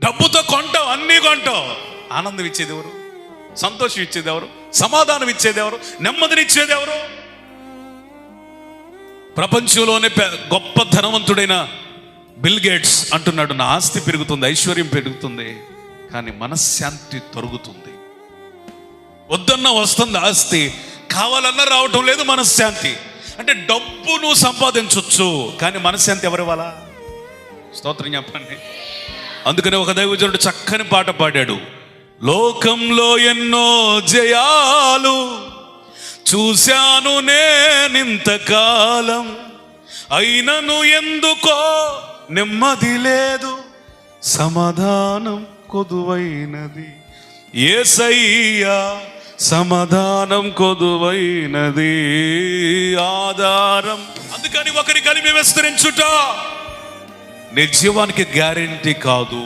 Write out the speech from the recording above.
డబ్బుతో కొంటావు, అన్నీ కొంటావు. ఆనందం ఇచ్చేది ఎవరు? సంతోషం ఇచ్చేది ఎవరు? సమాధానం ఇచ్చేది ఎవరు? నెమ్మదినిచ్చేది ఎవరు? ప్రపంచంలోనే గొప్ప ధనవంతుడైన బిల్ గేట్స్ అంటున్నాడు, నా ఆస్తి పెరుగుతుంది, ఐశ్వర్యం పెరుగుతుంది, కానీ మనశ్శాంతి తరుగుతుంది. వద్దన్నా వస్తుంది ఆస్తి, కావాలన్నా రావటం లేదు మనశ్శాంతి. అంటే డబ్బు నువ్వు సంపాదించవచ్చు, కానీ మనశ్శాంతి ఎవరి వాళ్ళ? స్తోత్రం చెప్పండి. అందుకనే ఒక దైవజనుడు చక్కని పాట పాడాడు, లోకంలో ఎన్నో జయాలు చూశాను నేనింతకాలం, అయినను ఎందుకో నెమ్మది లేదు, సమాధానం కొదువైనది యేసయ్యా, సమాధానం కొదువైనది ఆధారం. అందుకని ఒకరి కలిమి విస్తరించుట నీ జీవానికి గ్యారెంటీ కాదు.